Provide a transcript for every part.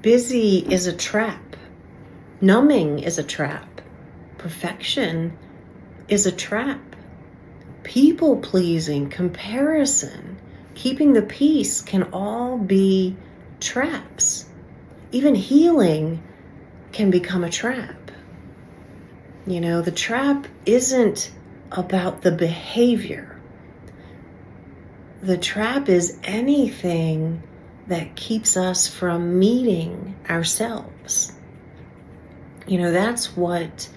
Busy is a trap. Numbing is a trap. Perfection is a trap. People pleasing, comparison, keeping the peace can all be traps. Even healing can become a trap. The trap isn't about the behavior. The trap is anything that keeps us from meeting ourselves. That's what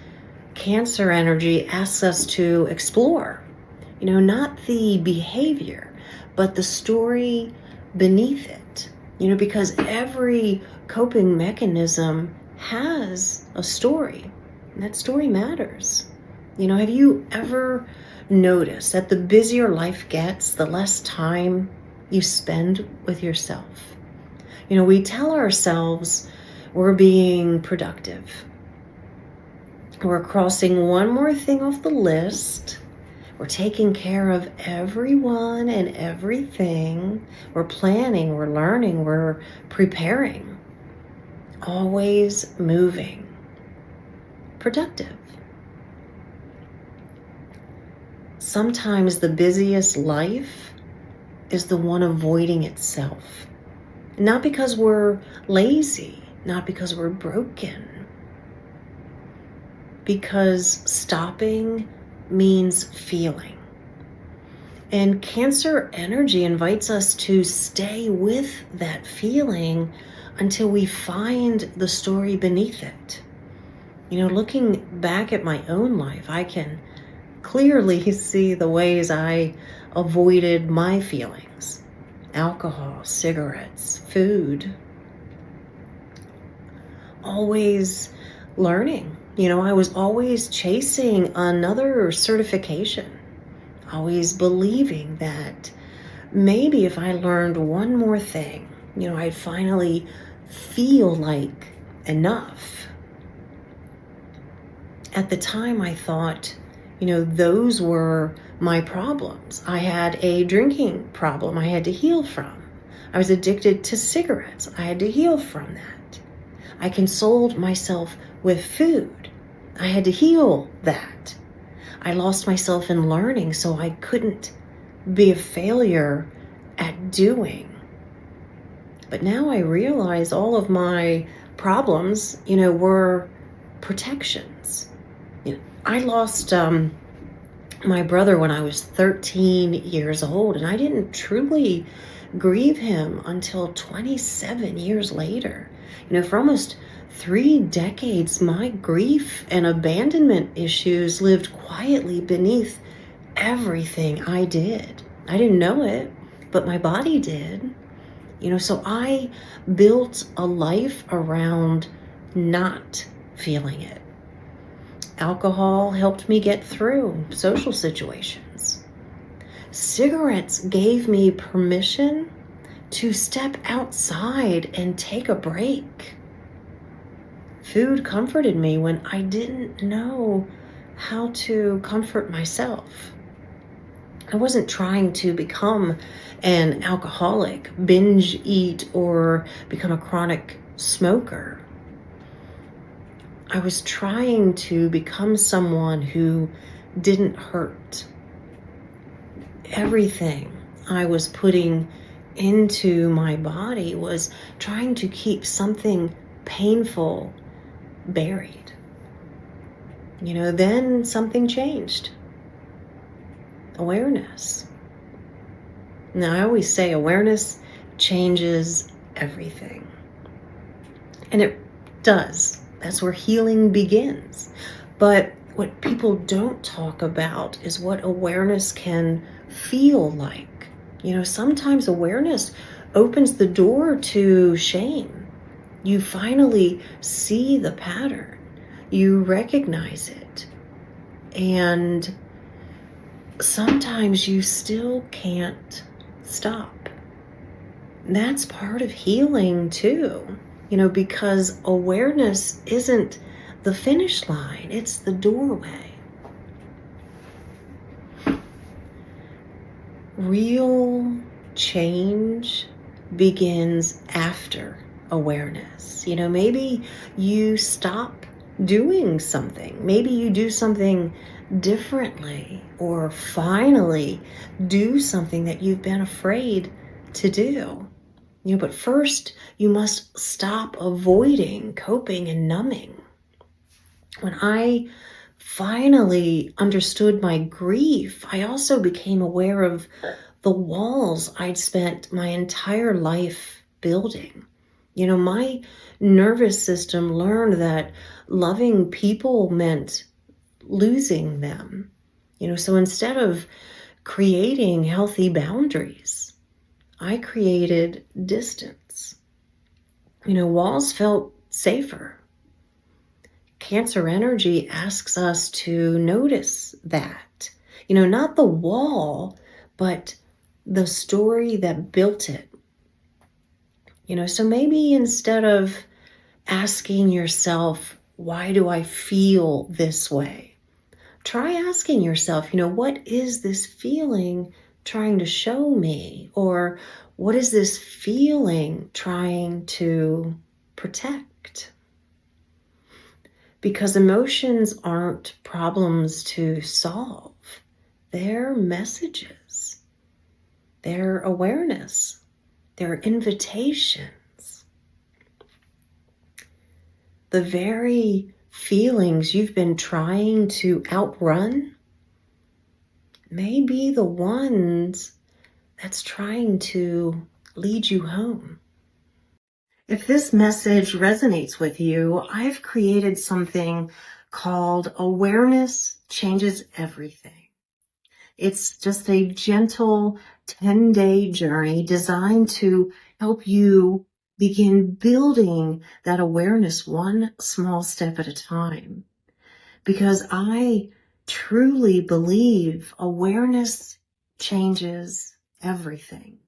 Cancer energy asks us to explore. Not the behavior, but the story beneath it. Because every coping mechanism has a story, and that story matters. Have you ever noticed that the busier life gets, the less time you spend with yourself? We tell ourselves we're being productive. We're crossing one more thing off the list. We're taking care of everyone and everything. We're planning, we're learning, we're preparing. Always moving. Productive. Sometimes the busiest life is the one avoiding itself. Not because we're lazy, not because we're broken. Because stopping means feeling. And Cancer energy invites us to stay with that feeling until we find the story beneath it. Looking back at my own life, I can clearly see the ways I avoided my feelings. Alcohol, cigarettes, food. Always learning. I was always chasing another certification, always believing that maybe if I learned one more thing, I'd finally feel like enough. At the time, I thought, those were my problems. I had a drinking problem I had to heal from. I was addicted to cigarettes. I had to heal from that. I consoled myself with food. I had to heal that. I lost myself in learning, so I couldn't be a failure at doing. But now I realize all of my problems, were protections. I lost my brother when I was 13 years old, and I didn't truly grieve him until 27 years later. For almost 3 decades, my grief and abandonment issues lived quietly beneath everything I did. I didn't know it, but my body did. So I built a life around not feeling it. Alcohol helped me get through social situations. Cigarettes gave me permission to step outside and take a break. Food comforted me when I didn't know how to comfort myself. I wasn't trying to become an alcoholic, binge eat, or become a chronic smoker. I was trying to become someone who didn't hurt. Everything I was putting into my body was trying to keep something painful buried. Then something changed. Awareness. Now, I always say awareness changes everything. And it does. That's where healing begins. But what people don't talk about is what awareness can feel like. Sometimes awareness opens the door to shame. You finally see the pattern. You recognize it. And sometimes you still can't stop. That's part of healing too, because awareness isn't the finish line, it's the doorway. Real change begins after awareness. Maybe you stop doing something. Maybe you do something differently, or finally do something that you've been afraid to do. But first, you must stop avoiding, coping, and numbing. When I finally understood my grief, I also became aware of the walls I'd spent my entire life building. My nervous system learned that loving people meant losing them. So instead of creating healthy boundaries, I created distance. Walls felt safer. Cancer energy asks us to notice that, not the wall, but the story that built it. So maybe instead of asking yourself, why do I feel this way? Try asking yourself, what is this feeling trying to show me? Or what is this feeling trying to protect? Because emotions aren't problems to solve. They're messages. They're awareness. They're invitations. The very feelings you've been trying to outrun may be the ones that's trying to lead you home. If this message resonates with you, I've created something called Awareness Changes Everything. It's just a gentle 10-day journey designed to help you begin building that awareness one small step at a time. Because I truly believe awareness changes everything.